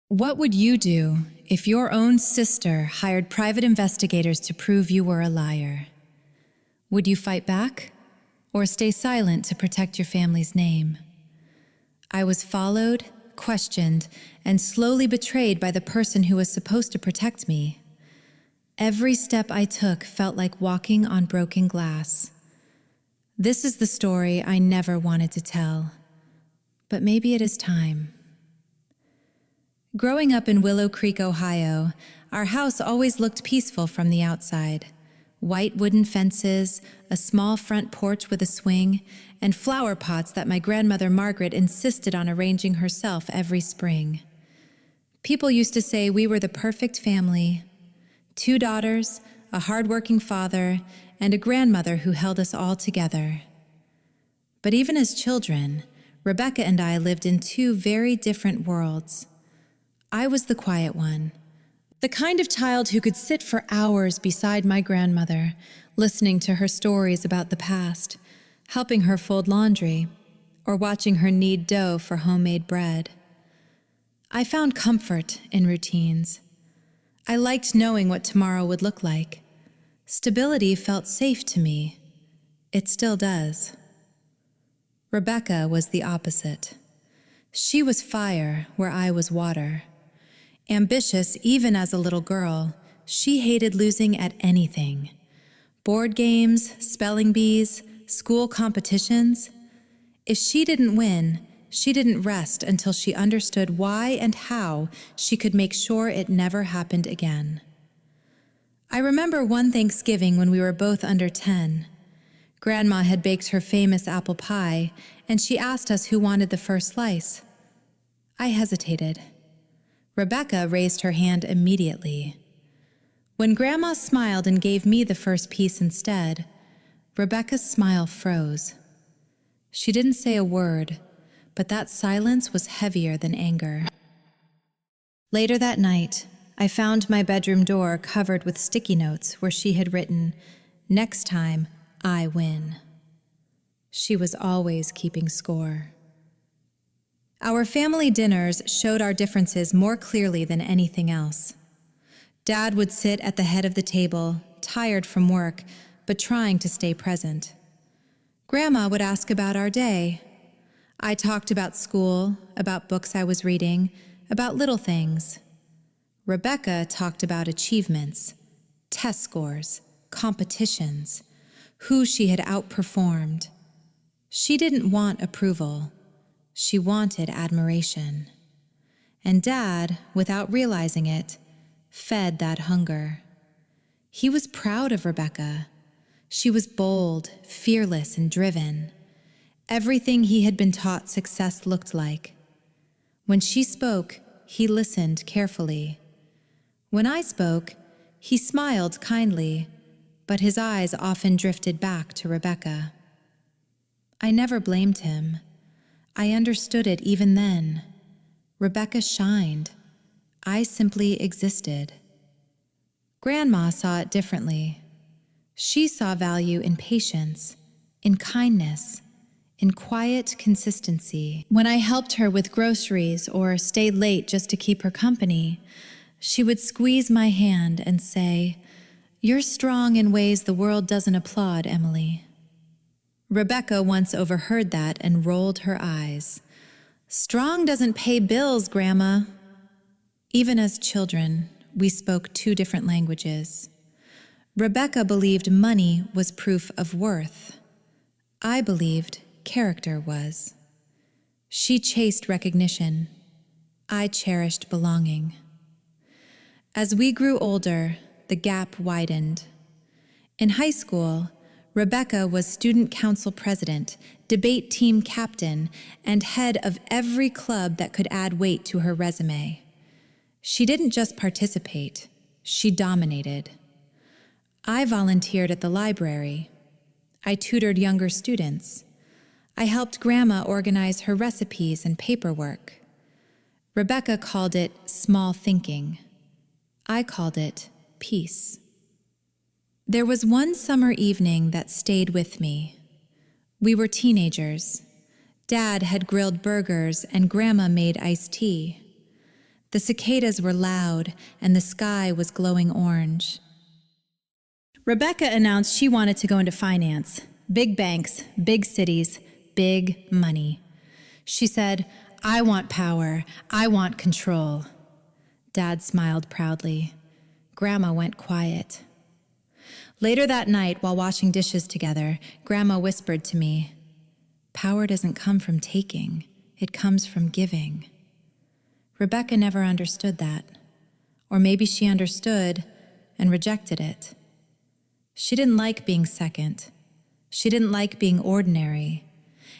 What would you do if your own sister hired private investigators to prove you were a liar? Would you fight back or stay silent to protect your family's name? I was followed, questioned, and slowly betrayed by the person who was supposed to protect me. Every step I took felt like walking on broken glass. This is the story I never wanted to tell, but maybe it is time. Growing up in Willow Creek, Ohio, our house always looked peaceful from the outside. White wooden fences, a small front porch with a swing, and flower pots that my grandmother Margaret insisted on arranging herself every spring. People used to say we were the perfect family. 2 daughters, a hard-working father, and a grandmother who held us all together. But even as children, Rebecca and I lived in 2 very different worlds. I was the quiet one, the kind of child who could sit for hours beside my grandmother, listening to her stories about the past, helping her fold laundry, or watching her knead dough for homemade bread. I found comfort in routines. I liked knowing what tomorrow would look like. Stability felt safe to me. It still does. Rebecca was the opposite. She was fire where I was water. Ambitious even as a little girl, she hated losing at anything. Board games, spelling bees, school competitions. If she didn't win, she didn't rest until she understood why and how she could make sure it never happened again. I remember one Thanksgiving when we were both under 10. Grandma had baked her famous apple pie, and she asked us who wanted the first slice. I hesitated. Rebecca raised her hand immediately. When Grandma smiled and gave me the first piece instead, Rebecca's smile froze. She didn't say a word, but that silence was heavier than anger. Later that night, I found my bedroom door covered with sticky notes where she had written, "Next time, I win." She was always keeping score. Our family dinners showed our differences more clearly than anything else. Dad would sit at the head of the table, tired from work, but trying to stay present. Grandma would ask about our day. I talked about school, about books I was reading, about little things. Rebecca talked about achievements, test scores, competitions, who she had outperformed. She didn't want approval. She wanted admiration. And Dad, without realizing it, fed that hunger. He was proud of Rebecca. She was bold, fearless, and driven. Everything he had been taught success looked like. When she spoke, he listened carefully. When I spoke, he smiled kindly, but his eyes often drifted back to Rebecca. I never blamed him. I understood it even then. Rebecca shined. I simply existed. Grandma saw it differently. She saw value in patience, in kindness, in quiet consistency. When I helped her with groceries or stayed late just to keep her company, she would squeeze my hand and say, "You're strong in ways the world doesn't applaud, Emily." Rebecca once overheard that and rolled her eyes. "Strong doesn't pay bills, Grandma." Even as children, we spoke 2 different languages. Rebecca believed money was proof of worth. I believed character was. She chased recognition. I cherished belonging. As we grew older, the gap widened. In high school, Rebecca was student council president, debate team captain, and head of every club that could add weight to her resume. She didn't just participate, she dominated. I volunteered at the library. I tutored younger students. I helped Grandma organize her recipes and paperwork. Rebecca called it small thinking. I called it peace. There was one summer evening that stayed with me. We were teenagers. Dad had grilled burgers and Grandma made iced tea. The cicadas were loud, and the sky was glowing orange. Rebecca announced she wanted to go into finance. Big banks, big cities, big money. She said, "I want power. I want control." Dad smiled proudly. Grandma went quiet. Later that night, while washing dishes together, Grandma whispered to me, "Power doesn't come from taking. It comes from giving." Rebecca never understood that. Or maybe she understood and rejected it. She didn't like being second. She didn't like being ordinary.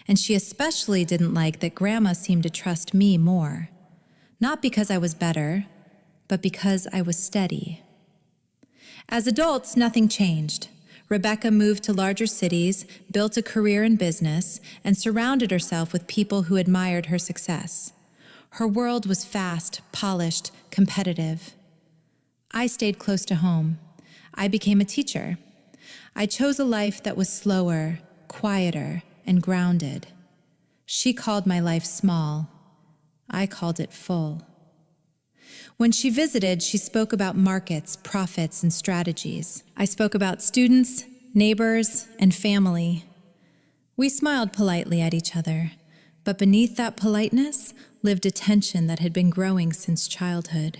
And she especially didn't like that Grandma seemed to trust me more. Not because I was better, but because I was steady. As adults, nothing changed. Rebecca moved to larger cities, built a career in business, and surrounded herself with people who admired her success. Her world was fast, polished, competitive. I stayed close to home. I became a teacher. I chose a life that was slower, quieter, and grounded. She called my life small. I called it full. When she visited, she spoke about markets, profits, and strategies. I spoke about students, neighbors, and family. We smiled politely at each other, but beneath that politeness lived a tension that had been growing since childhood.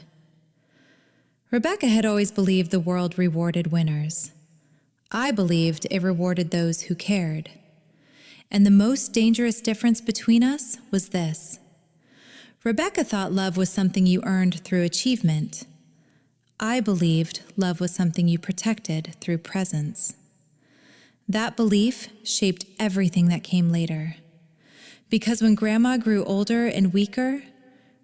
Rebecca had always believed the world rewarded winners. I believed it rewarded those who cared. And the most dangerous difference between us was this. Rebecca thought love was something you earned through achievement. I believed love was something you protected through presence. That belief shaped everything that came later. Because when Grandma grew older and weaker,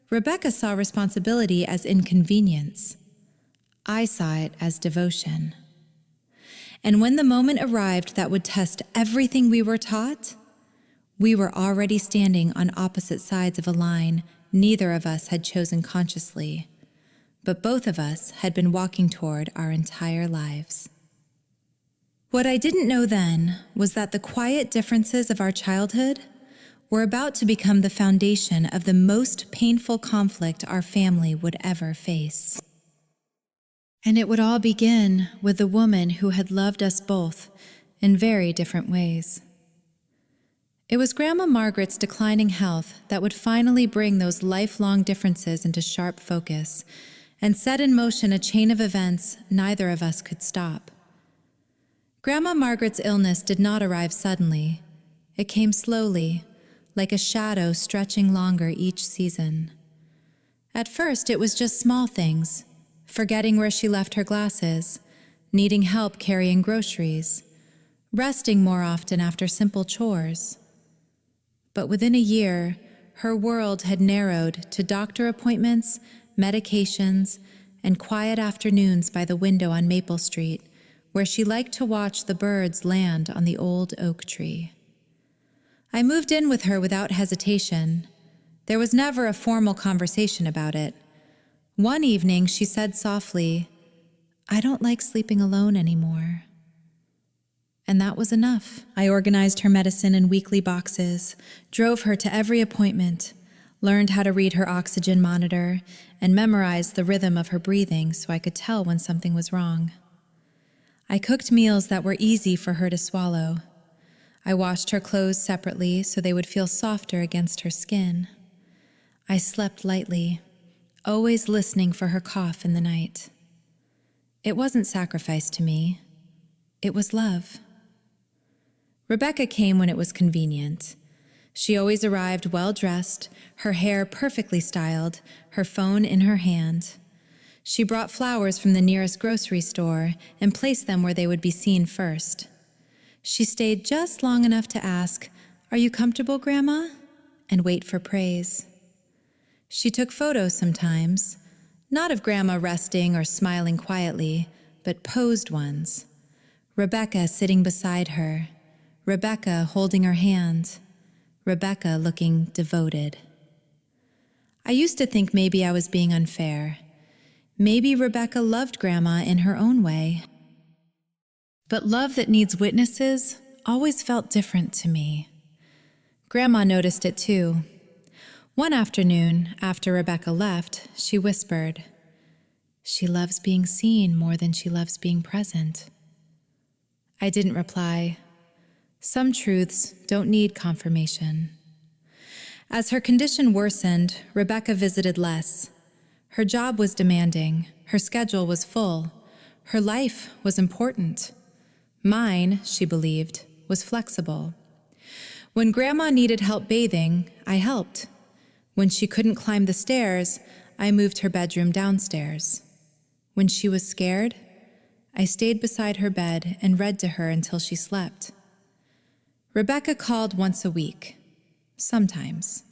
Rebecca saw responsibility as inconvenience. I saw it as devotion. And when the moment arrived that would test everything we were taught, we were already standing on opposite sides of a line neither of us had chosen consciously, but both of us had been walking toward our entire lives. What I didn't know then was that the quiet differences of our childhood were about to become the foundation of the most painful conflict our family would ever face. And it would all begin with the woman who had loved us both in very different ways. It was Grandma Margaret's declining health that would finally bring those lifelong differences into sharp focus and set in motion a chain of events neither of us could stop. Grandma Margaret's illness did not arrive suddenly. It came slowly, like a shadow stretching longer each season. At first, it was just small things, forgetting where she left her glasses, needing help carrying groceries, resting more often after simple chores. But within a year, her world had narrowed to doctor appointments, medications, and quiet afternoons by the window on Maple Street, where she liked to watch the birds land on the old oak tree. I moved in with her without hesitation. There was never a formal conversation about it. One evening, she said softly, "I don't like sleeping alone anymore." And that was enough. I organized her medicine in weekly boxes, drove her to every appointment, learned how to read her oxygen monitor, and memorized the rhythm of her breathing so I could tell when something was wrong. I cooked meals that were easy for her to swallow. I washed her clothes separately so they would feel softer against her skin. I slept lightly, always listening for her cough in the night. It wasn't sacrifice to me. It was love. Rebecca came when it was convenient. She always arrived well-dressed, her hair perfectly styled, her phone in her hand. She brought flowers from the nearest grocery store and placed them where they would be seen first. She stayed just long enough to ask, "Are you comfortable, Grandma?" and wait for praise. She took photos sometimes, not of Grandma resting or smiling quietly, but posed ones. Rebecca sitting beside her, Rebecca holding her hand, Rebecca looking devoted. I used to think maybe I was being unfair. Maybe Rebecca loved Grandma in her own way. But love that needs witnesses always felt different to me. Grandma noticed it too. One afternoon, after Rebecca left, she whispered, "She loves being seen more than she loves being present." I didn't reply. Some truths don't need confirmation. As her condition worsened, Rebecca visited less. Her job was demanding, her schedule was full, her life was important. Mine, she believed, was flexible. When Grandma needed help bathing, I helped. When she couldn't climb the stairs, I moved her bedroom downstairs. When she was scared, I stayed beside her bed and read to her until she slept. Rebecca called once a week, sometimes.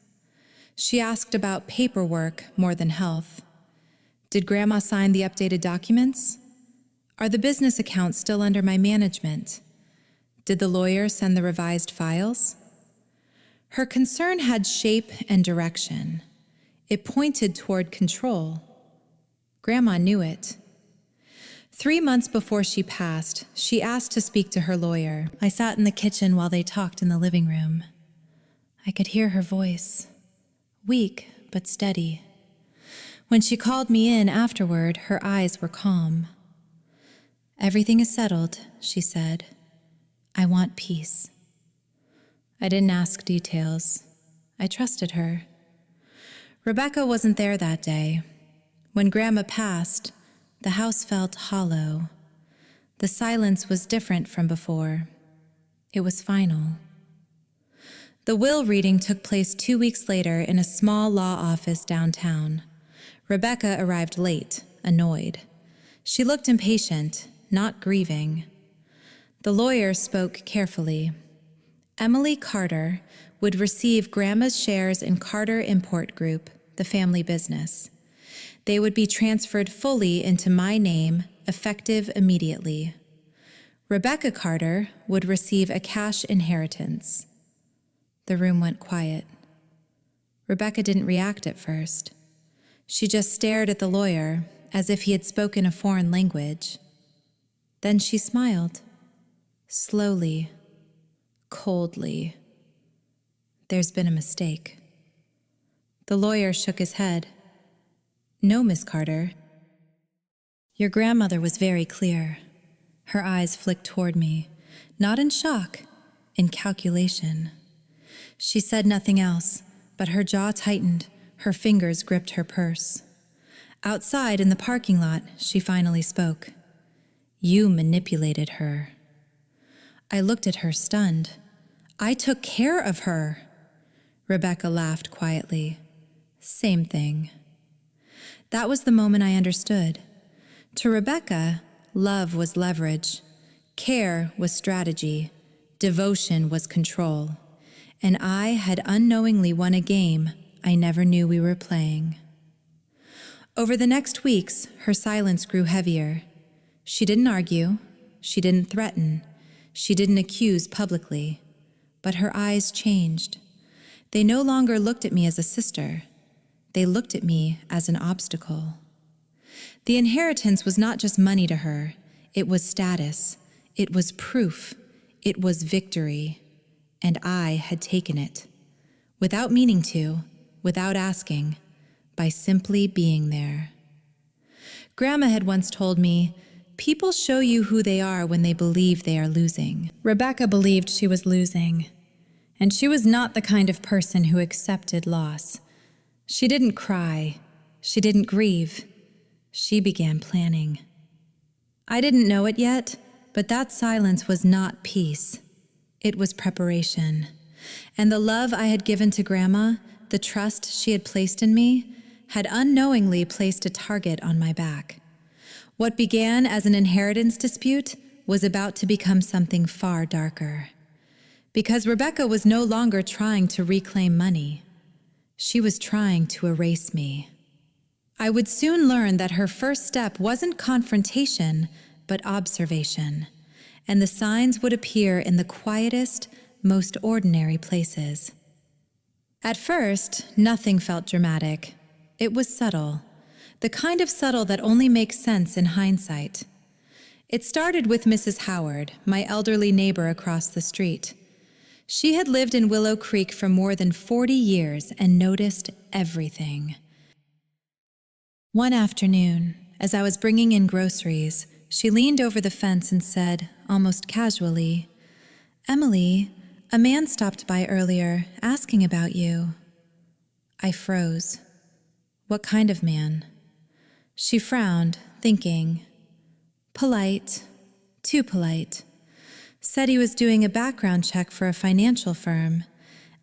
She asked about paperwork more than health. Did Grandma sign the updated documents? Are the business accounts still under my management? Did the lawyer send the revised files? Her concern had shape and direction. It pointed toward control. Grandma knew it. 3 months before she passed, she asked to speak to her lawyer. I sat in the kitchen while they talked in the living room. I could hear her voice, weak but steady. When she called me in afterward, her eyes were calm. "Everything is settled," she said. "I want peace." I didn't ask details. I trusted her. Rebecca wasn't there that day. When Grandma passed, the house felt hollow. The silence was different from before. It was final. The will reading took place 2 weeks later in a small law office downtown. Rebecca arrived late, annoyed. She looked impatient, not grieving. The lawyer spoke carefully. Emily Carter would receive Grandma's shares in Carter Import Group, the family business. They would be transferred fully into my name, effective immediately. Rebecca Carter would receive a cash inheritance. The room went quiet. Rebecca didn't react at first. She just stared at the lawyer as if he had spoken a foreign language. Then she smiled, slowly, coldly. "There's been a mistake." The lawyer shook his head. "No, Miss Carter. Your grandmother was very clear." Her eyes flicked toward me, not in shock, in calculation. She said nothing else, but her jaw tightened, her fingers gripped her purse. Outside in the parking lot, she finally spoke. "You manipulated her." I looked at her, stunned. "I took care of her." Rebecca laughed quietly. "Same thing." That was the moment I understood. To Rebecca, love was leverage, care was strategy, devotion was control, and I had unknowingly won a game I never knew we were playing. Over the next weeks, her silence grew heavier. She didn't argue, she didn't threaten, she didn't accuse publicly, but her eyes changed. They no longer looked at me as a sister. They looked at me as an obstacle. The inheritance was not just money to her. It was status. It was proof. It was victory. And I had taken it. Without meaning to, without asking, by simply being there. Grandma had once told me, "People show you who they are when they believe they are losing." Rebecca believed she was losing. And she was not the kind of person who accepted loss. She didn't cry. She didn't grieve. She began planning. I didn't know it yet, but that silence was not peace. It was preparation. And the love I had given to Grandma, the trust she had placed in me, had unknowingly placed a target on my back. What began as an inheritance dispute was about to become something far darker. Because Rebecca was no longer trying to reclaim money. She was trying to erase me. I would soon learn that her first step wasn't confrontation, but observation, and the signs would appear in the quietest, most ordinary places. At first, nothing felt dramatic. It was subtle, the kind of subtle that only makes sense in hindsight. It started with Mrs. Howard, my elderly neighbor across the street. She had lived in Willow Creek for more than 40 years and noticed everything. One afternoon, as I was bringing in groceries, she leaned over the fence and said, almost casually, "Emily, a man stopped by earlier asking about you." I froze. What kind of man? She frowned, thinking. Polite, too polite. Said he was doing a background check for a financial firm.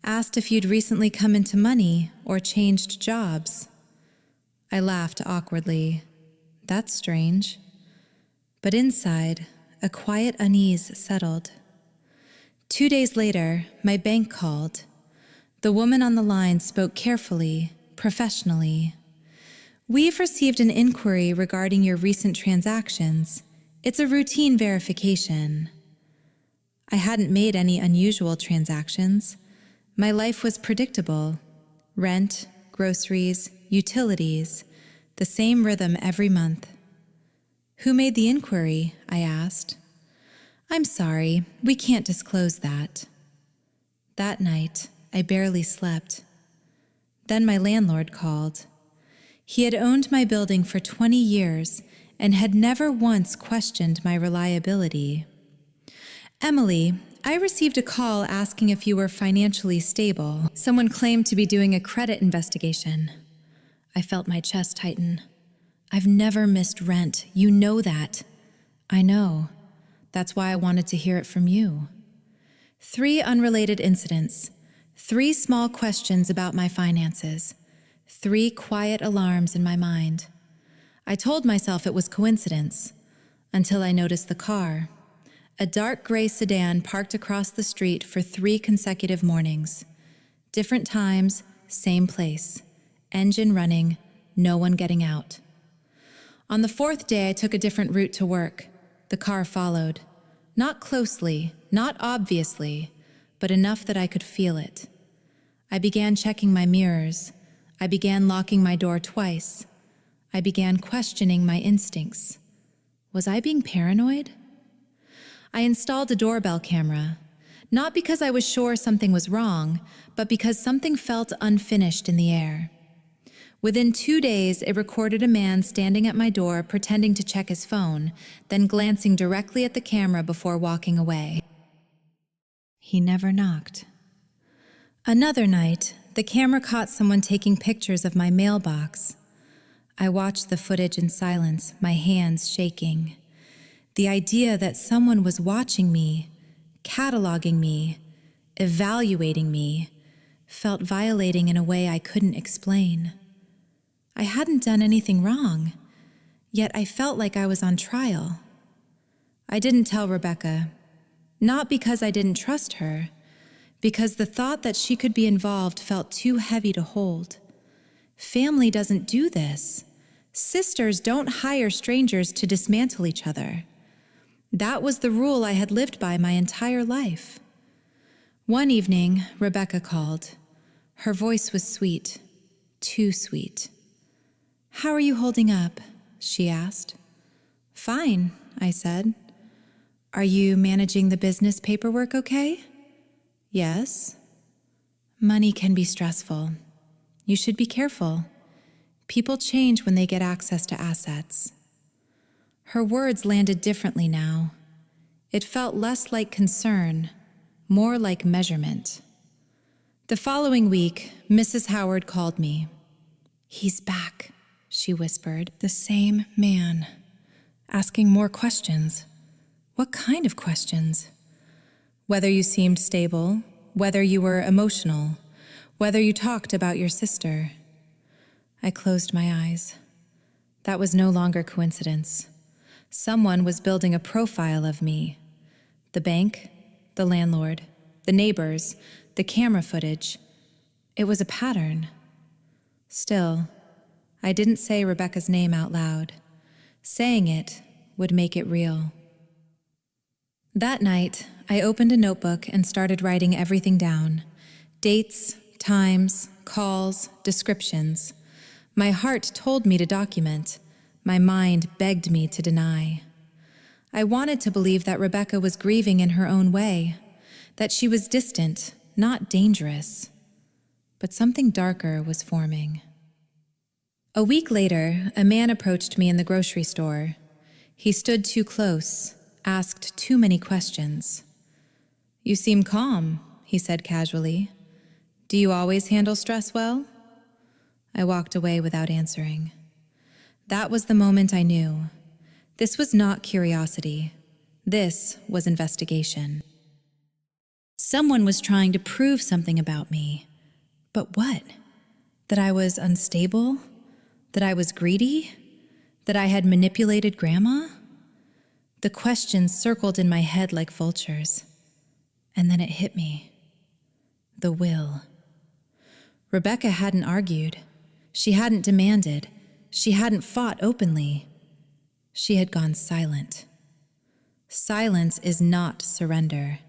Asked if you'd recently come into money or changed jobs. I laughed awkwardly. That's strange. But inside, a quiet unease settled. 2 days later, my bank called. The woman on the line spoke carefully, professionally. "We've received an inquiry regarding your recent transactions. It's a routine verification." I hadn't made any unusual transactions. My life was predictable. Rent, groceries, utilities, the same rhythm every month. "Who made the inquiry?" I asked. "I'm sorry, we can't disclose that." That night, I barely slept. Then my landlord called. He had owned my building for 20 years and had never once questioned my reliability. "Emily, I received a call asking if you were financially stable. Someone claimed to be doing a credit investigation." I felt my chest tighten. "I've never missed rent. You know that." "I know. That's why I wanted to hear it from you." 3 unrelated incidents, 3 small questions about my finances, 3 quiet alarms in my mind. I told myself it was coincidence, until I noticed the car. A dark gray sedan parked across the street for 3 consecutive mornings. Different times, same place. Engine running, no one getting out. On the 4th day, I took a different route to work. The car followed. Not closely, not obviously, but enough that I could feel it. I began checking my mirrors. I began locking my door twice. I began questioning my instincts. Was I being paranoid? I installed a doorbell camera, not because I was sure something was wrong, but because something felt unfinished in the air. Within 2 days, it recorded a man standing at my door pretending to check his phone, then glancing directly at the camera before walking away. He never knocked. Another night, the camera caught someone taking pictures of my mailbox. I watched the footage in silence, my hands shaking. The idea that someone was watching me, cataloging me, evaluating me, felt violating in a way I couldn't explain. I hadn't done anything wrong, yet I felt like I was on trial. I didn't tell Rebecca, not because I didn't trust her, because the thought that she could be involved felt too heavy to hold. Family doesn't do this. Sisters don't hire strangers to dismantle each other. That was the rule I had lived by my entire life. One evening, Rebecca called. Her voice was sweet, too sweet. "How are you holding up?" she asked. "Fine," I said. "Are you managing the business paperwork okay?" "Yes." "Money can be stressful. You should be careful. People change when they get access to assets." Her words landed differently now. It felt less like concern, more like measurement. The following week, Mrs. Howard called me. "He's back," she whispered. "The same man. Asking more questions." "What kind of questions?" "Whether you seemed stable, whether you were emotional, whether you talked about your sister." I closed my eyes. That was no longer coincidence. Someone was building a profile of me. The bank, the landlord, the neighbors, the camera footage. It was a pattern. Still, I didn't say Rebecca's name out loud. Saying it would make it real. That night, I opened a notebook and started writing everything down. Dates, times, calls, descriptions. My heart told me to document. My mind begged me to deny. I wanted to believe that Rebecca was grieving in her own way, that she was distant, not dangerous. But something darker was forming. A week later, a man approached me in the grocery store. He stood too close, asked too many questions. "You seem calm," he said casually. "Do you always handle stress well?" I walked away without answering. That was the moment I knew. This was not curiosity. This was investigation. Someone was trying to prove something about me. But what? That I was unstable? That I was greedy? That I had manipulated Grandma? The questions circled in my head like vultures. And then it hit me. The will. Rebecca hadn't argued. She hadn't demanded. She hadn't fought openly. She had gone silent. Silence is not surrender.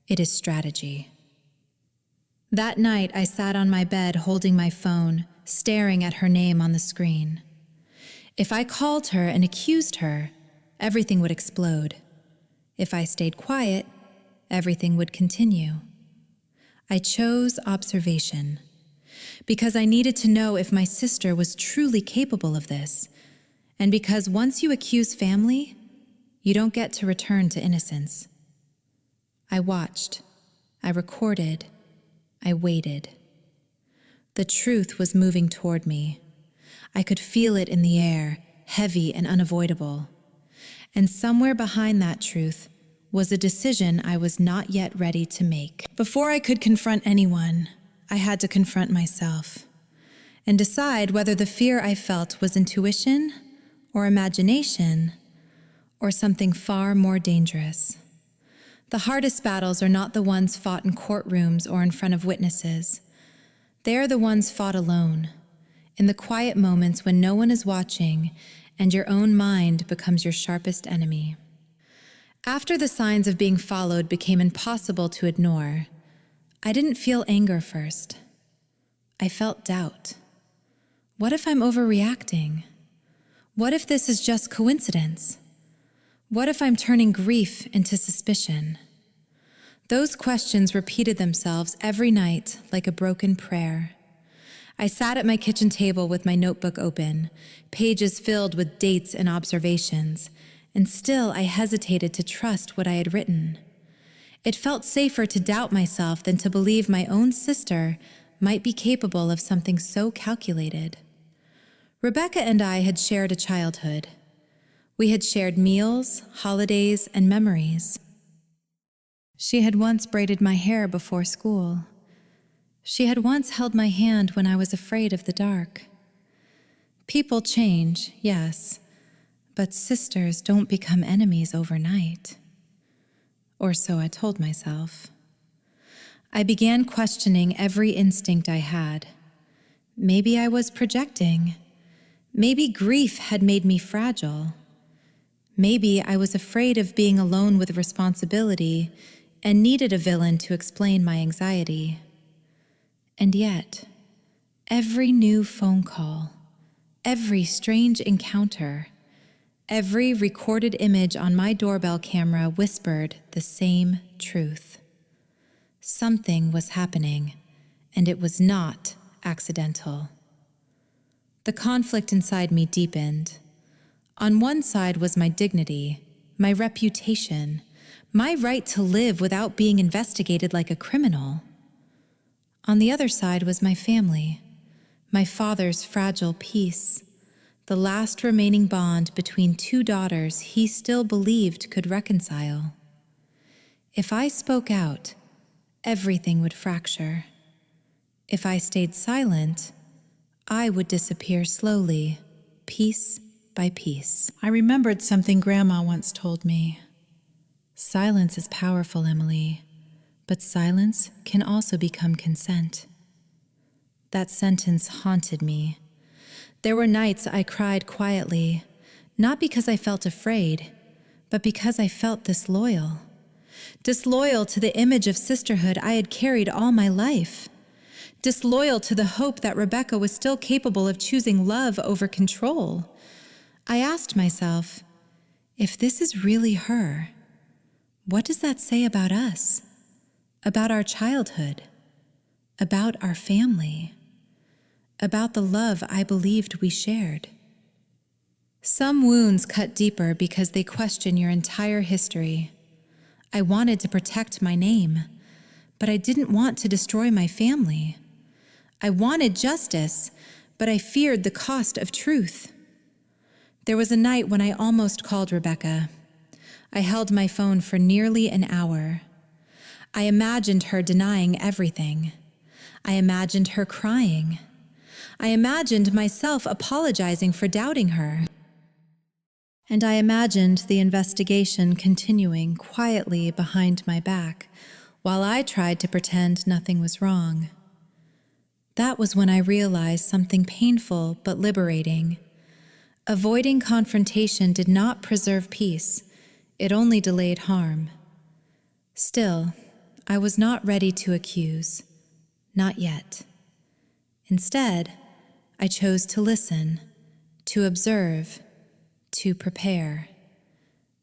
It is strategy. That night, I sat on my bed holding my phone, staring at her name on the screen. If I called her and accused her, everything would explode. If I stayed quiet, everything would continue. I chose observation because I needed to know if my sister was truly capable of this, and because once you accuse family, you don't get to return to innocence. I watched, I recorded, I waited. The truth was moving toward me. I could feel it in the air, heavy and unavoidable. And somewhere behind that truth was a decision I was not yet ready to make. Before I could confront anyone, I had to confront myself and decide whether the fear I felt was intuition or imagination or something far more dangerous. The hardest battles are not the ones fought in courtrooms or in front of witnesses. They are the ones fought alone, in the quiet moments when no one is watching and your own mind becomes your sharpest enemy. After the signs of being followed became impossible to ignore, I didn't feel anger first. I felt doubt. What if I'm overreacting? What if this is just coincidence? What if I'm turning grief into suspicion? Those questions repeated themselves every night like a broken prayer. I sat at my kitchen table with my notebook open, pages filled with dates and observations, and still I hesitated to trust what I had written. It felt safer to doubt myself than to believe my own sister might be capable of something so calculated. Rebecca and I had shared a childhood. We had shared meals, holidays, and memories. She had once braided my hair before school. She had once held my hand when I was afraid of the dark. People change, yes, but sisters don't become enemies overnight. Or so I told myself. I began questioning every instinct I had. Maybe I was projecting. Maybe grief had made me fragile. Maybe I was afraid of being alone with responsibility and needed a villain to explain my anxiety. And yet, every new phone call, every strange encounter, every recorded image on my doorbell camera whispered the same truth. Something was happening, and it was not accidental. The conflict inside me deepened. On one side was my dignity, my reputation, my right to live without being investigated like a criminal. On the other side was my family, my father's fragile peace, the last remaining bond between two daughters he still believed could reconcile. If I spoke out, everything would fracture. If I stayed silent, I would disappear slowly, piece by piece. I remembered something Grandma once told me. Silence is powerful, Emily, but silence can also become consent. That sentence haunted me. There were nights I cried quietly, not because I felt afraid, but because I felt disloyal. Disloyal to the image of sisterhood I had carried all my life. Disloyal to the hope that Rebecca was still capable of choosing love over control. I asked myself, if this is really her, what does that say about us? about our childhood, about our family, about the love I believed we shared. Some wounds cut deeper because they question your entire history. I wanted to protect my name, but I didn't want to destroy my family. I wanted justice, but I feared the cost of truth. There was a night when I almost called Rebecca. I held my phone for nearly an hour. I imagined her denying everything. I imagined her crying. I imagined myself apologizing for doubting her. And I imagined the investigation continuing quietly behind my back while I tried to pretend nothing was wrong. That was when I realized something painful but liberating. Avoiding confrontation did not preserve peace, it only delayed harm. Still, I was not ready to accuse. Not yet. Instead, I chose to listen, to observe, to prepare.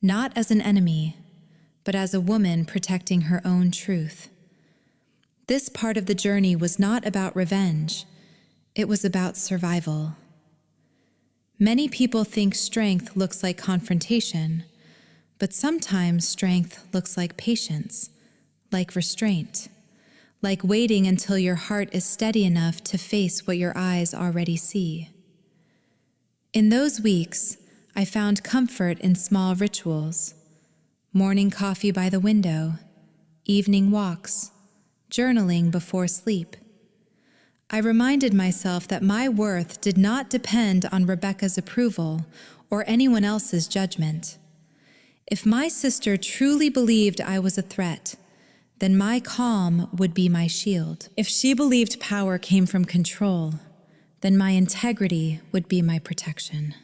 Not as an enemy, but as a woman protecting her own truth. This part of the journey was not about revenge. It was about survival. Many people think strength looks like confrontation, but sometimes strength looks like patience, like restraint, like waiting until your heart is steady enough to face what your eyes already see. In those weeks, I found comfort in small rituals: morning coffee by the window, evening walks, journaling before sleep. I reminded myself that my worth did not depend on Rebecca's approval or anyone else's judgment. If my sister truly believed I was a threat, then my calm would be my shield. If she believed power came from control, then my integrity would be my protection.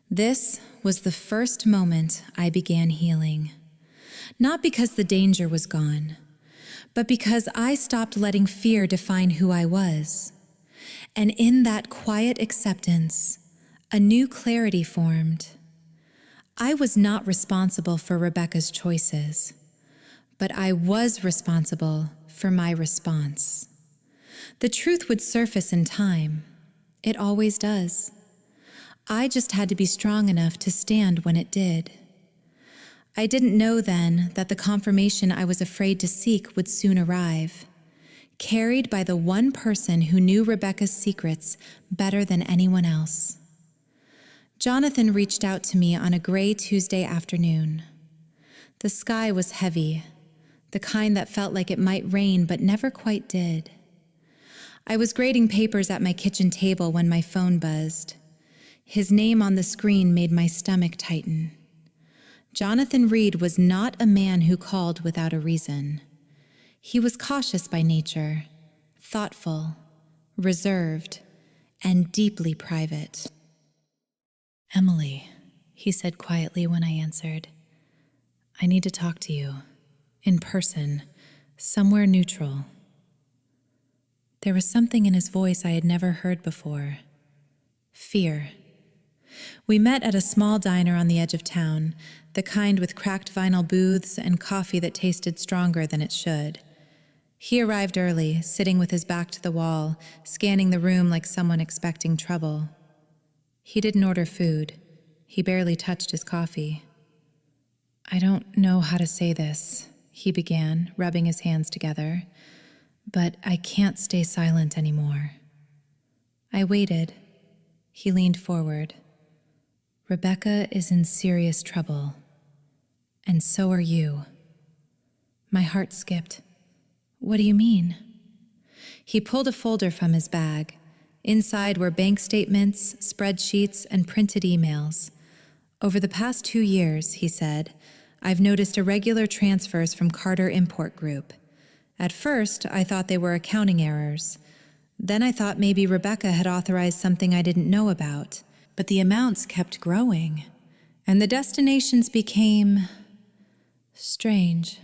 This was the first moment I began healing. Not because the danger was gone, but because I stopped letting fear define who I was. And in that quiet acceptance, a new clarity formed. I was not responsible for Rebecca's choices, but I was responsible for my response. The truth would surface in time. It always does. I just had to be strong enough to stand when it did. I didn't know then that the confirmation I was afraid to seek would soon arrive, carried by the one person who knew Rebecca's secrets better than anyone else. Jonathan reached out to me on a gray Tuesday afternoon. The sky was heavy, the kind that felt like it might rain but never quite did. I was grading papers at my kitchen table when my phone buzzed. His name on the screen made my stomach tighten. Jonathan Reed was not a man who called without a reason. He was cautious by nature, thoughtful, reserved, and deeply private. "Emily," he said quietly when I answered, "I need to talk to you, in person, somewhere neutral." There was something in his voice I had never heard before. Fear. We met at a small diner on the edge of town, the kind with cracked vinyl booths and coffee that tasted stronger than it should. He arrived early, sitting with his back to the wall, scanning the room like someone expecting trouble. He didn't order food. He barely touched his coffee. "I don't know how to say this," he began, rubbing his hands together, "but I can't stay silent anymore." I waited. He leaned forward. "Rebecca is in serious trouble, and so are you." My heart skipped. "What do you mean?" He pulled a folder from his bag. Inside were bank statements, spreadsheets, and printed emails. "Over the past 2 years," he said, "I've noticed irregular transfers from Carter Import Group. At first, I thought they were accounting errors. Then I thought maybe Rebecca had authorized something I didn't know about. But the amounts kept growing, and the destinations became strange."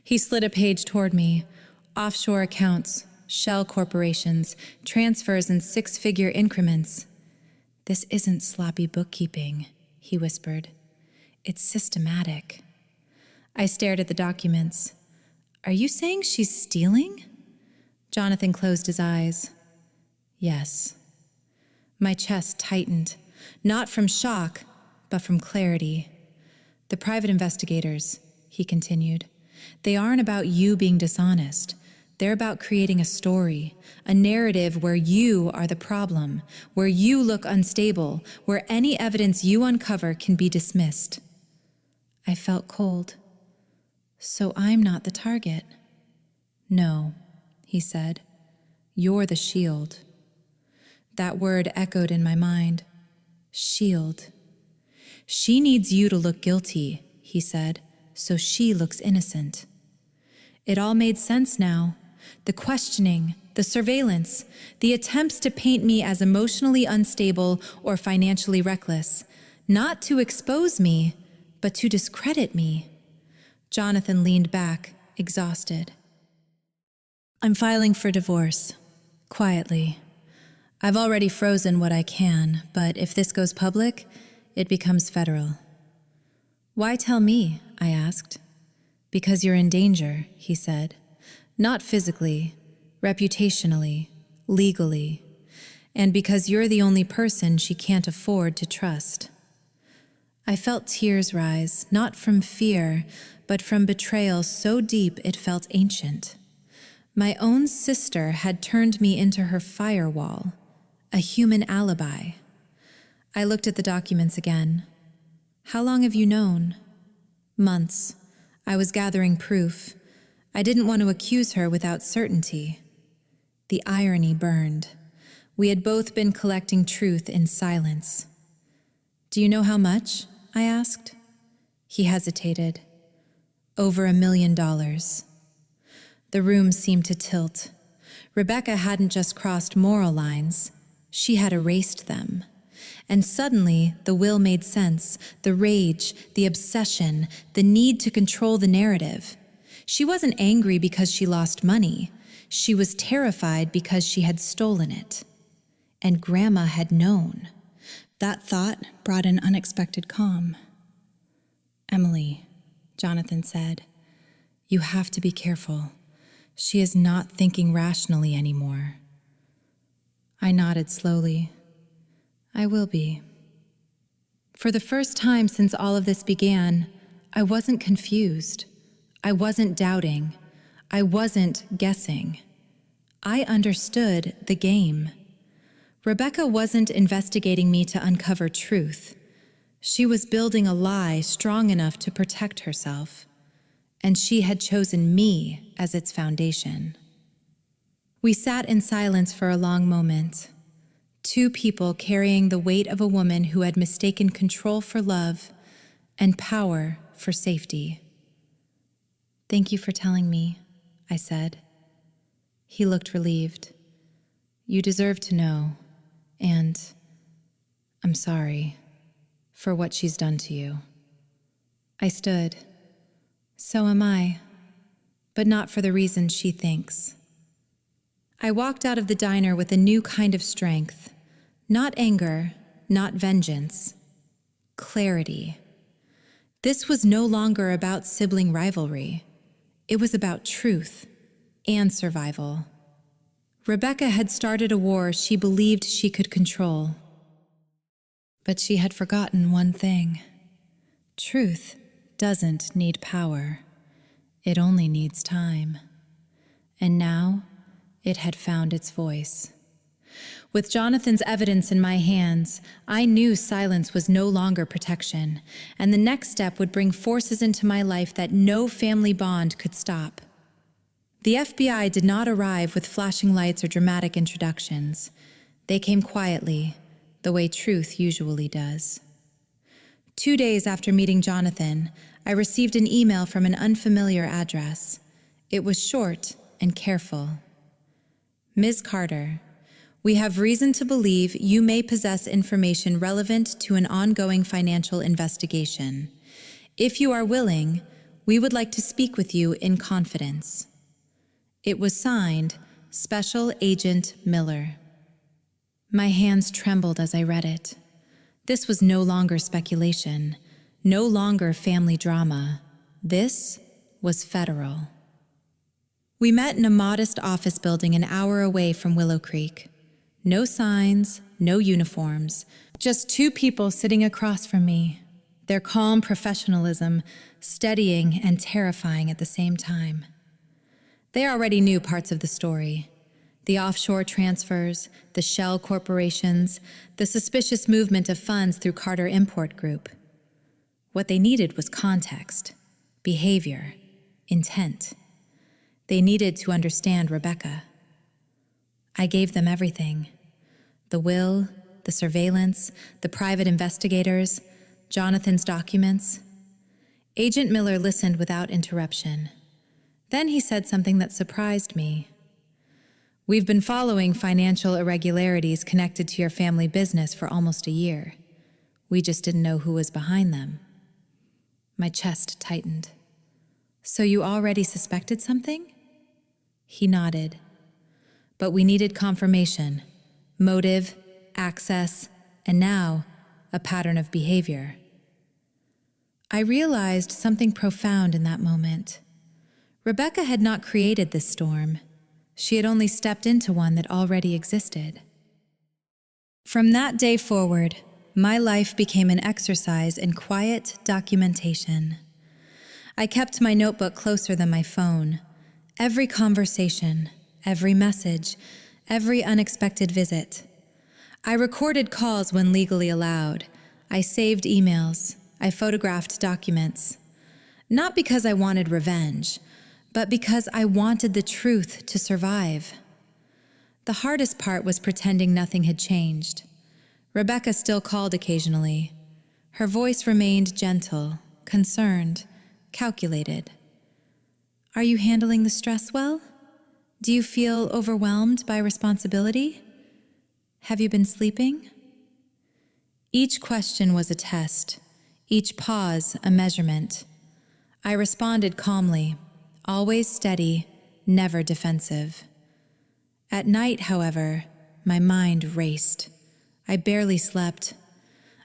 He slid a page toward me. Offshore accounts, shell corporations, transfers in 6-figure increments. "This isn't sloppy bookkeeping," he whispered. "It's systematic." I stared at the documents. Are you saying she's stealing? Jonathan closed his eyes. Yes. My chest tightened, not from shock, but from clarity. The private investigators, he continued, they aren't about you being dishonest. They're about creating a story, a narrative where you are the problem, where you look unstable, where any evidence you uncover can be dismissed. I felt cold. So I'm not the target. No, he said. You're the shield. That word echoed in my mind. Shield. She needs you to look guilty, he said, so she looks innocent. It all made sense now. The questioning, the surveillance, the attempts to paint me as emotionally unstable or financially reckless, not to expose me, but to discredit me. Jonathan leaned back, exhausted. I'm filing for divorce, quietly. I've already frozen what I can, but if this goes public, it becomes federal. Why tell me? I asked. Because you're in danger, he said. Not physically, reputationally, legally, and because you're the only person she can't afford to trust. I felt tears rise, not from fear, but from betrayal so deep it felt ancient. My own sister had turned me into her firewall, a human alibi. I looked at the documents again. How long have you known? Months. I was gathering proof. I didn't want to accuse her without certainty. The irony burned. We had both been collecting truth in silence. Do you know how much? I asked. He hesitated. Over $1 million. The room seemed to tilt. Rebecca hadn't just crossed moral lines. She had erased them. And suddenly, the will made sense, the rage, the obsession, the need to control the narrative. She wasn't angry because she lost money. She was terrified because she had stolen it. And Grandma had known. That thought brought an unexpected calm. Emily, Jonathan said, you have to be careful. She is not thinking rationally anymore. I nodded slowly. I will be. For the first time since all of this began, I wasn't confused. I wasn't doubting. I wasn't guessing. I understood the game. Rebecca wasn't investigating me to uncover truth. She was building a lie strong enough to protect herself, and she had chosen me as its foundation. We sat in silence for a long moment. Two people carrying the weight of a woman who had mistaken control for love and power for safety. Thank you for telling me, I said. He looked relieved. You deserve to know, and I'm sorry for what she's done to you. I stood. So am I, but not for the reasons she thinks. I walked out of the diner with a new kind of strength. Not anger, not vengeance. Clarity. This was no longer about sibling rivalry. It was about truth and survival. Rebecca had started a war she believed she could control. But she had forgotten one thing. Truth doesn't need power. It only needs time. And now, it had found its voice. With Jonathan's evidence in my hands, I knew silence was no longer protection, and the next step would bring forces into my life that no family bond could stop. The FBI did not arrive with flashing lights or dramatic introductions. They came quietly, the way truth usually does. 2 days after meeting Jonathan, I received an email from an unfamiliar address. It was short and careful. Ms. Carter, we have reason to believe you may possess information relevant to an ongoing financial investigation. If you are willing, we would like to speak with you in confidence. It was signed, Special Agent Miller. My hands trembled as I read it. This was no longer speculation, no longer family drama. This was federal. We met in a modest office building an hour away from Willow Creek. No signs, no uniforms, just two people sitting across from me, their calm professionalism steadying and terrifying at the same time. They already knew parts of the story. The offshore transfers, the shell corporations, the suspicious movement of funds through Carter Import Group. What they needed was context, behavior, intent. They needed to understand Rebecca. I gave them everything. The will, the surveillance, the private investigators, Jonathan's documents. Agent Miller listened without interruption. Then he said something that surprised me. "We've been following financial irregularities connected to your family business for almost a year. We just didn't know who was behind them." My chest tightened. "So you already suspected something?" He nodded. "But we needed confirmation, motive, access, and now a pattern of behavior." I realized something profound in that moment. Rebecca had not created this storm. She had only stepped into one that already existed. From that day forward, my life became an exercise in quiet documentation. I kept my notebook closer than my phone. Every conversation, every message, every unexpected visit. I recorded calls when legally allowed. I saved emails. I photographed documents. Not because I wanted revenge, but because I wanted the truth to survive. The hardest part was pretending nothing had changed. Rebecca still called occasionally. Her voice remained gentle, concerned, calculated. "Are you handling the stress well? Do you feel overwhelmed by responsibility? Have you been sleeping?" Each question was a test, each pause a measurement. I responded calmly, always steady, never defensive. At night, however, my mind raced. I barely slept.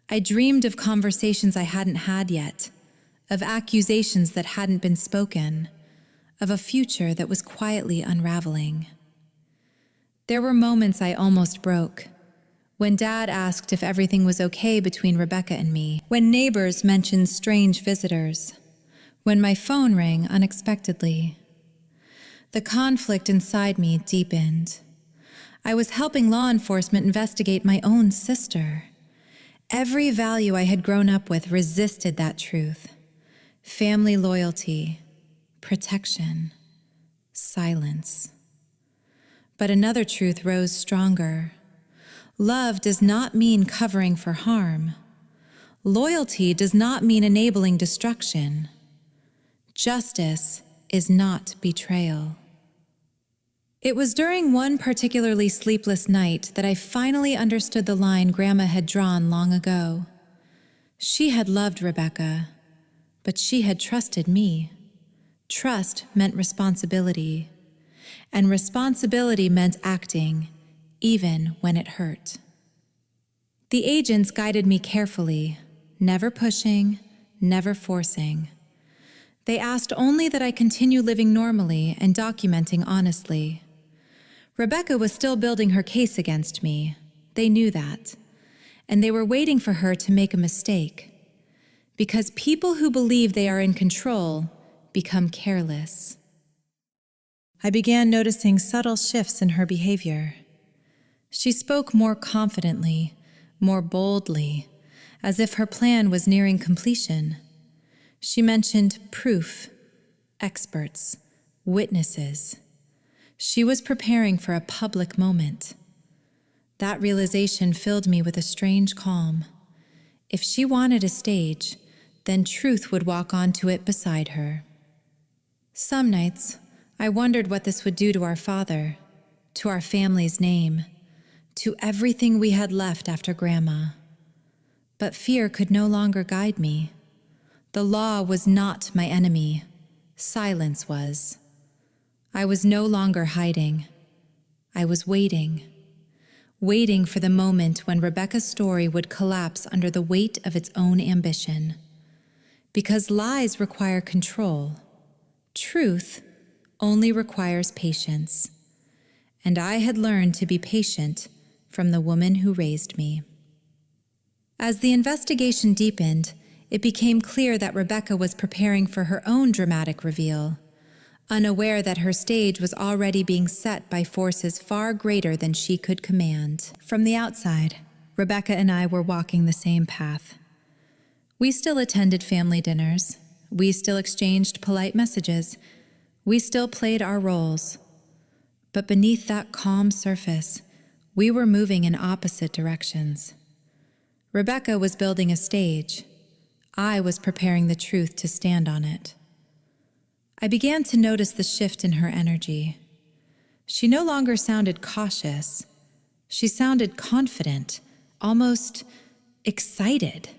I dreamed of conversations I hadn't had yet, of accusations that hadn't been spoken, of a future that was quietly unraveling. There were moments I almost broke. When Dad asked if everything was okay between Rebecca and me, when neighbors mentioned strange visitors, when my phone rang unexpectedly. The conflict inside me deepened. I was helping law enforcement investigate my own sister. Every value I had grown up with resisted that truth. Family loyalty, protection, silence. But another truth rose stronger. Love does not mean covering for harm. Loyalty does not mean enabling destruction. Justice is not betrayal. It was during one particularly sleepless night that I finally understood the line Grandma had drawn long ago. She had loved Rebecca, but she had trusted me. Trust meant responsibility, and responsibility meant acting, even when it hurt. The agents guided me carefully, never pushing, never forcing. They asked only that I continue living normally and documenting honestly. Rebecca was still building her case against me. They knew that. And they were waiting for her to make a mistake. Because people who believe they are in control become careless. I began noticing subtle shifts in her behavior. She spoke more confidently, more boldly, as if her plan was nearing completion. She mentioned proof, experts, witnesses. She was preparing for a public moment. That realization filled me with a strange calm. If she wanted a stage, then truth would walk onto it beside her. Some nights, I wondered what this would do to our father, to our family's name, to everything we had left after Grandma. But fear could no longer guide me. The law was not my enemy. Silence was. I was no longer hiding. I was waiting for the moment when Rebecca's story would collapse under the weight of its own ambition. Because lies require control. Truth only requires patience. And I had learned to be patient from the woman who raised me. As the investigation deepened, it became clear that Rebecca was preparing for her own dramatic reveal, unaware that her stage was already being set by forces far greater than she could command. From the outside, Rebecca and I were walking the same path. We still attended family dinners. We still exchanged polite messages. We still played our roles. But beneath that calm surface, we were moving in opposite directions. Rebecca was building a stage. I was preparing the truth to stand on it. I began to notice the shift in her energy. She no longer sounded cautious. She sounded confident, almost excited,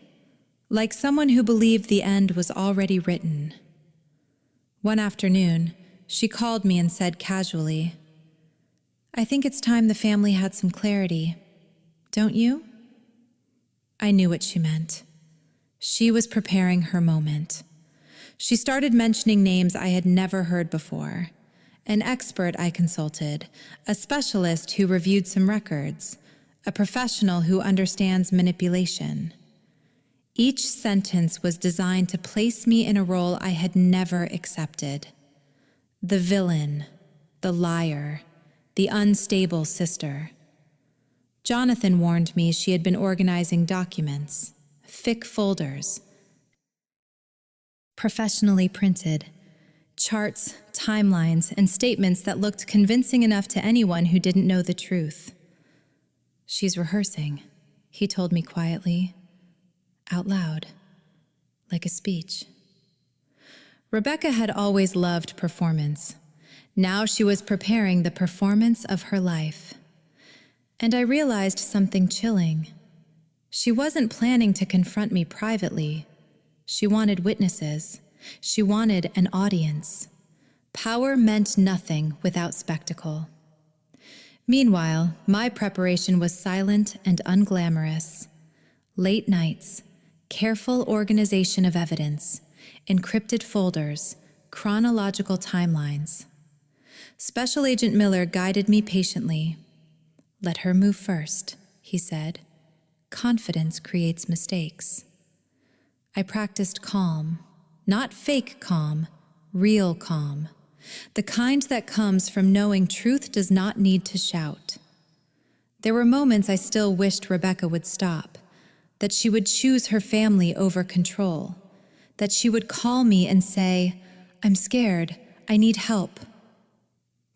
like someone who believed the end was already written. One afternoon, she called me and said casually, "I think it's time the family had some clarity. Don't you?" I knew what she meant. She was preparing her moment. She started mentioning names I had never heard before. An expert I consulted, a specialist who reviewed some records, a professional who understands manipulation. Each sentence was designed to place me in a role I had never accepted. The villain, the liar, the unstable sister. Jonathan warned me she had been organizing documents, thick folders, professionally printed, charts, timelines, and statements that looked convincing enough to anyone who didn't know the truth. "She's rehearsing," he told me quietly, out loud, like a speech. Rebecca had always loved performance. Now she was preparing the performance of her life. And I realized something chilling. She wasn't planning to confront me privately. She wanted witnesses. She wanted an audience. Power meant nothing without spectacle. Meanwhile, my preparation was silent and unglamorous. Late nights, careful organization of evidence, encrypted folders, chronological timelines. Special Agent Miller guided me patiently. "Let her move first," he said. "Confidence creates mistakes." I practiced calm, not fake calm, real calm, the kind that comes from knowing truth does not need to shout. There were moments I still wished Rebecca would stop, that she would choose her family over control, that she would call me and say, "I'm scared, I need help."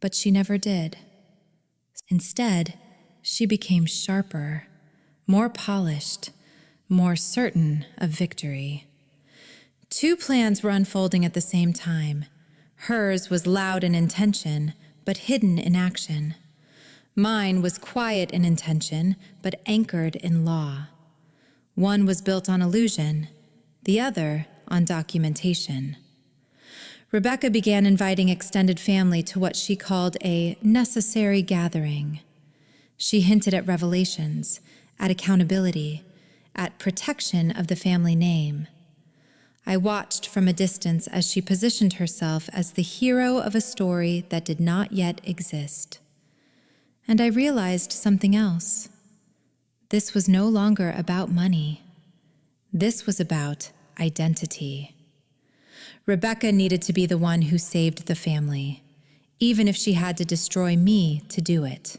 But she never did. Instead, she became sharper, more polished, more certain of victory. Two plans were unfolding at the same time. Hers was loud in intention, but hidden in action. Mine was quiet in intention, but anchored in law. One was built on illusion, the other on documentation. Rebecca began inviting extended family to what she called a necessary gathering. She hinted at revelations, at accountability, at protection of the family name. I watched from a distance as she positioned herself as the hero of a story that did not yet exist. And I realized something else. This was no longer about money. This was about identity. Rebecca needed to be the one who saved the family, even if she had to destroy me to do it.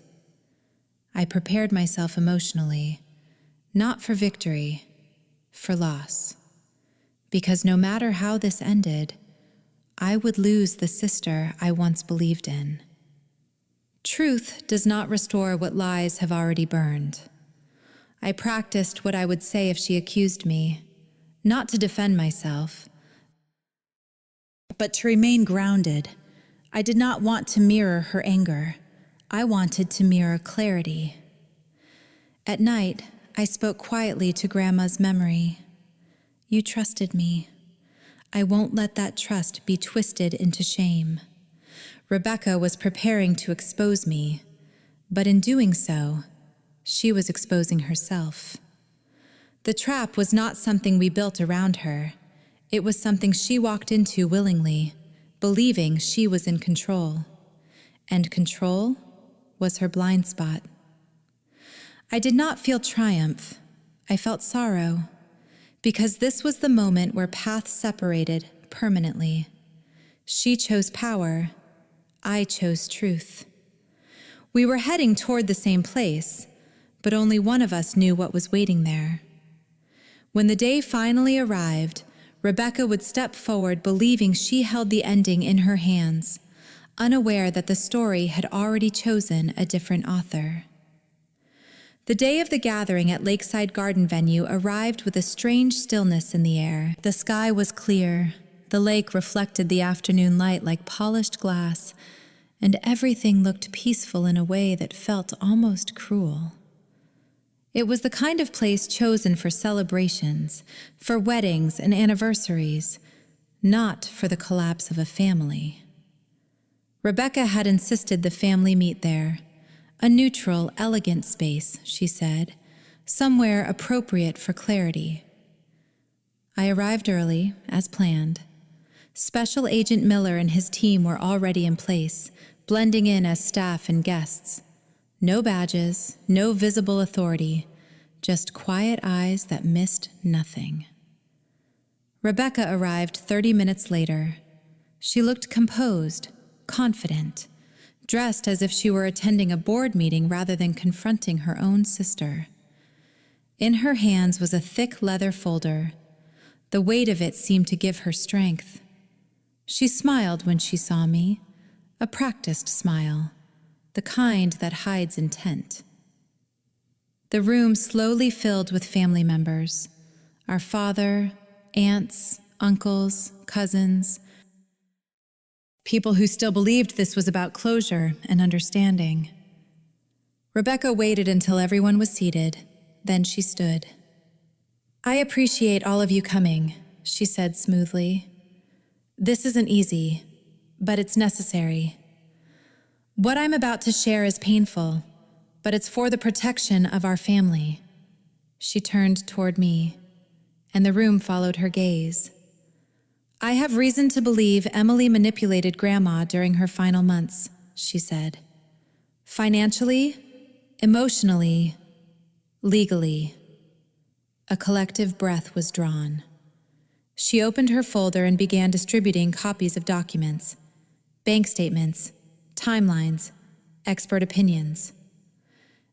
I prepared myself emotionally, not for victory, for loss. Because no matter how this ended, I would lose the sister I once believed in. Truth does not restore what lies have already burned. I practiced what I would say if she accused me, not to defend myself, but to remain grounded. I did not want to mirror her anger. I wanted to mirror clarity. At night, I spoke quietly to Grandma's memory. "You trusted me. I won't let that trust be twisted into shame." Rebecca was preparing to expose me, but in doing so, she was exposing herself. The trap was not something we built around her. It was something she walked into willingly, believing she was in control. And control was her blind spot. I did not feel triumph. I felt sorrow, because this was the moment where paths separated permanently. She chose power. I chose truth. We were heading toward the same place, but only one of us knew what was waiting there. When the day finally arrived, Rebecca would step forward believing she held the ending in her hands, unaware that the story had already chosen a different author. The day of the gathering at Lakeside Garden Venue arrived with a strange stillness in the air. The sky was clear, the lake reflected the afternoon light like polished glass, and everything looked peaceful in a way that felt almost cruel. It was the kind of place chosen for celebrations, for weddings and anniversaries, not for the collapse of a family. Rebecca had insisted the family meet there. A neutral, elegant space, she said, somewhere appropriate for clarity. I arrived early, as planned. Special Agent Miller and his team were already in place, blending in as staff and guests. No badges, no visible authority, just quiet eyes that missed nothing. Rebecca arrived 30 minutes later. She looked composed, confident, dressed as if she were attending a board meeting rather than confronting her own sister. In her hands was a thick leather folder. The weight of it seemed to give her strength. She smiled when she saw me, a practiced smile, the kind that hides intent. The room slowly filled with family members, our father, aunts, uncles, cousins, people who still believed this was about closure and understanding. Rebecca waited until everyone was seated, then she stood. "I appreciate all of you coming," she said smoothly. "This isn't easy, but it's necessary. What I'm about to share is painful, but it's for the protection of our family." She turned toward me, and the room followed her gaze. "I have reason to believe Emily manipulated Grandma during her final months," she said. "Financially, emotionally, legally." A collective breath was drawn. She opened her folder and began distributing copies of documents, bank statements, timelines, expert opinions.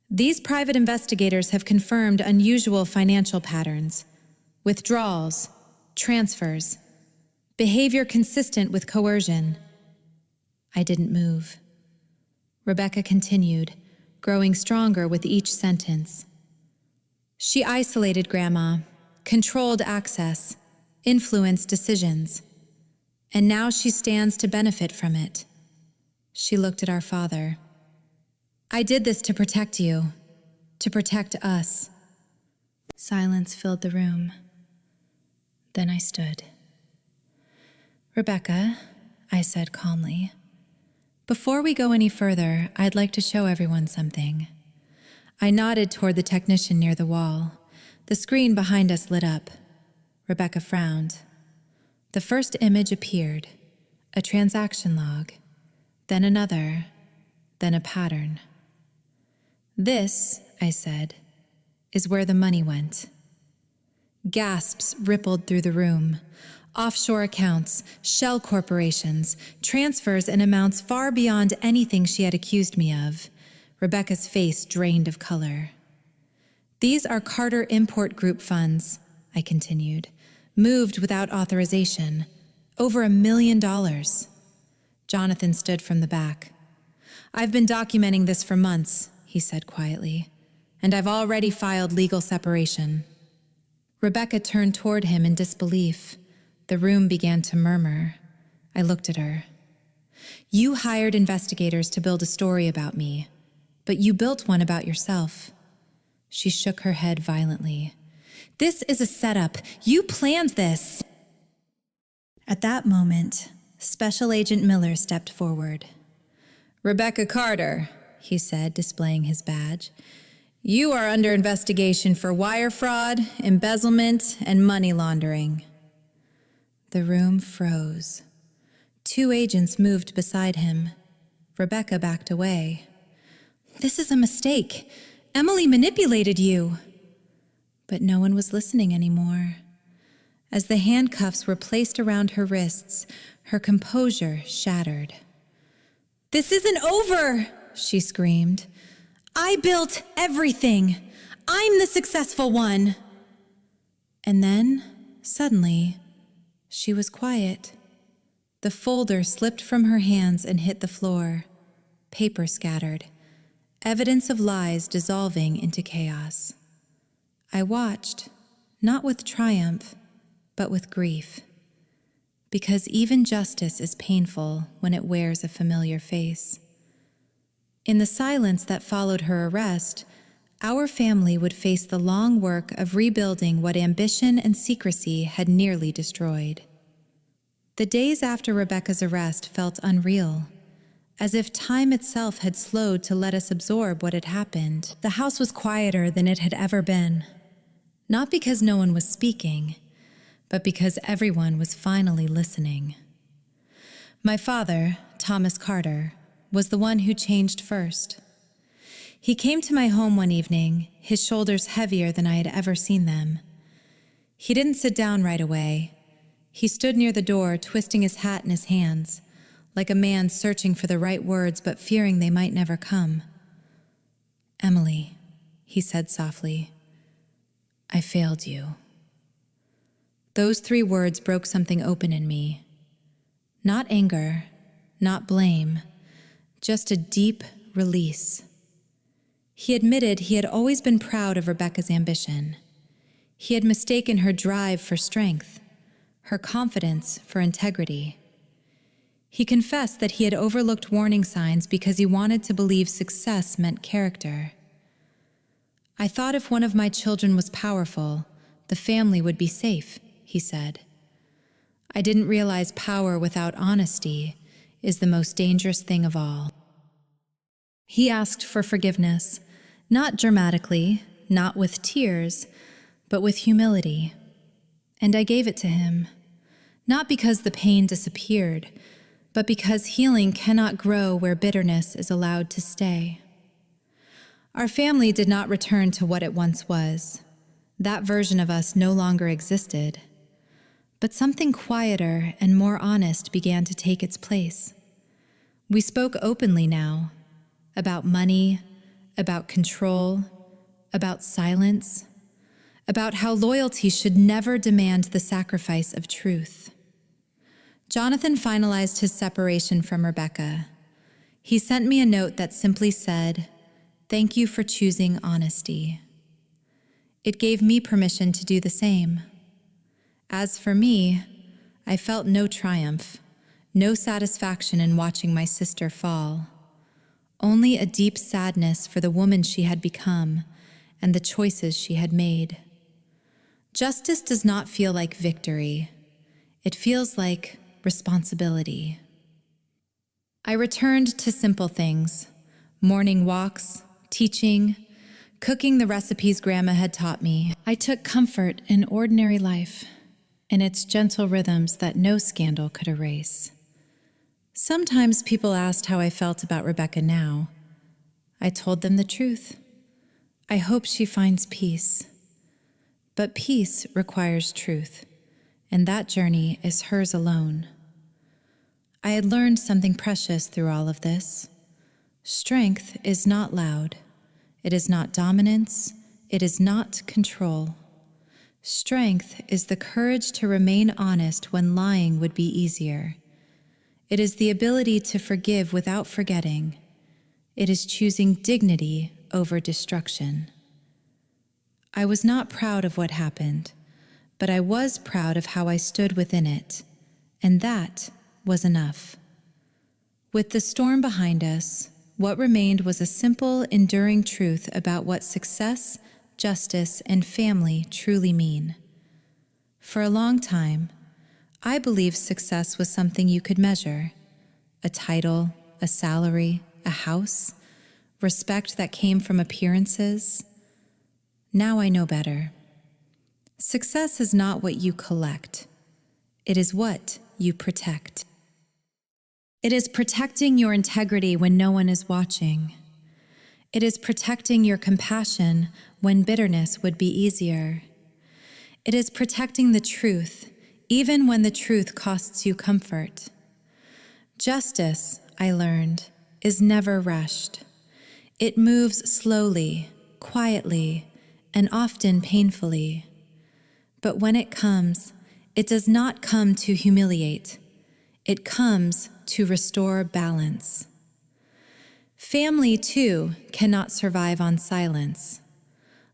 "These private investigators have confirmed unusual financial patterns, withdrawals, transfers, behavior consistent with coercion." I didn't move. Rebecca continued, growing stronger with each sentence. "She isolated Grandma, controlled access, influenced decisions, and now she stands to benefit from it." She looked at our father. "I did this to protect you, to protect us." Silence filled the room. Then I stood. "Rebecca," I said calmly, "before we go any further, I'd like to show everyone something." I nodded toward the technician near the wall. The screen behind us lit up. Rebecca frowned. The first image appeared, a transaction log, then another, then a pattern. "This," I said, "is where the money went." Gasps rippled through the room. Offshore accounts, shell corporations, transfers in amounts far beyond anything she had accused me of. Rebecca's face drained of color. "These are Carter Import Group funds," I continued, "moved without authorization. Over $1 million. Jonathan stood from the back. "I've been documenting this for months," he said quietly, "and I've already filed legal separation." Rebecca turned toward him in disbelief. The room began to murmur. I looked at her. "You hired investigators to build a story about me, but you built one about yourself." She shook her head violently. "This is a setup. You planned this." At that moment, Special Agent Miller stepped forward. "Rebecca Carter," he said, displaying his badge, "you are under investigation for wire fraud, embezzlement, and money laundering." The room froze. 2 agents moved beside him. Rebecca backed away. "This is a mistake. Emily manipulated you." But no one was listening anymore. As the handcuffs were placed around her wrists, her composure shattered. "This isn't over," she screamed. "I built everything. I'm the successful one." And then, suddenly, she was quiet. The folder slipped from her hands and hit the floor. Paper scattered. Evidence of lies dissolving into chaos. I watched, not with triumph, but with grief. Because even justice is painful when it wears a familiar face. In the silence that followed her arrest, our family would face the long work of rebuilding what ambition and secrecy had nearly destroyed. The days after Rebecca's arrest felt unreal, as if time itself had slowed to let us absorb what had happened. The house was quieter than it had ever been, not because no one was speaking, but because everyone was finally listening. My father, Thomas Carter, was the one who changed first. He came to my home one evening, his shoulders heavier than I had ever seen them. He didn't sit down right away. He stood near the door, twisting his hat in his hands, like a man searching for the right words but fearing they might never come. "Emily," he said softly, "I failed you." Those 3 words broke something open in me. Not anger, not blame, just a deep release. He admitted he had always been proud of Rebecca's ambition. He had mistaken her drive for strength, her confidence for integrity. He confessed that he had overlooked warning signs because he wanted to believe success meant character. "I thought if one of my children was powerful, the family would be safe," he said. "I didn't realize power without honesty is the most dangerous thing of all." He asked for forgiveness, not dramatically, not with tears, but with humility. And I gave it to him, not because the pain disappeared, but because healing cannot grow where bitterness is allowed to stay. Our family did not return to what it once was. That version of us no longer existed. But something quieter and more honest began to take its place. We spoke openly now, about money, about control, about silence, about how loyalty should never demand the sacrifice of truth. Jonathan finalized his separation from Rebecca. He sent me a note that simply said, "Thank you for choosing honesty." It gave me permission to do the same. As for me, I felt no triumph, no satisfaction in watching my sister fall. Only a deep sadness for the woman she had become and the choices she had made. Justice does not feel like victory. It feels like responsibility. I returned to simple things: morning walks, teaching, cooking the recipes Grandma had taught me. I took comfort in ordinary life, in its gentle rhythms that no scandal could erase. Sometimes people asked how I felt about Rebecca now. I told them the truth. I hope she finds peace. But peace requires truth, and that journey is hers alone. I had learned something precious through all of this. Strength is not loud. It is not dominance. It is not control. Strength is the courage to remain honest when lying would be easier. It is the ability to forgive without forgetting. It is choosing dignity over destruction. I was not proud of what happened, but I was proud of how I stood within it, and that was enough. With the storm behind us, what remained was a simple, enduring truth about what success, justice, and family truly mean. For a long time, I believed success was something you could measure: a title, a salary, a house, respect that came from appearances. Now I know better. Success is not what you collect. It is what you protect. It is protecting your integrity when no one is watching. It is protecting your compassion when bitterness would be easier. It is protecting the truth, even when the truth costs you comfort. Justice, I learned, is never rushed. It moves slowly, quietly, and often painfully. But when it comes, it does not come to humiliate. It comes to restore balance. Family, too, cannot survive on silence.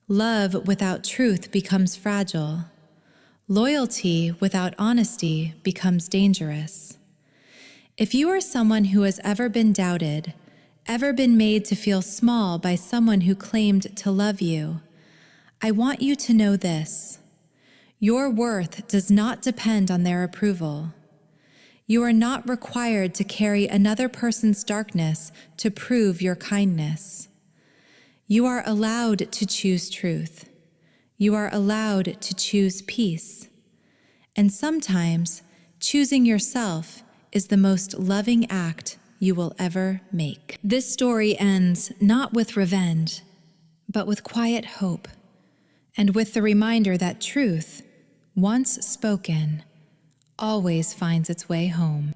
Love without truth becomes fragile. Loyalty without honesty becomes dangerous. If you are someone who has ever been doubted, ever been made to feel small by someone who claimed to love you, I want you to know this: your worth does not depend on their approval. You are not required to carry another person's darkness to prove your kindness. You are allowed to choose truth. You are allowed to choose peace. And sometimes, choosing yourself is the most loving act you will ever make. This story ends not with revenge, but with quiet hope, and with the reminder that truth, once spoken, always finds its way home.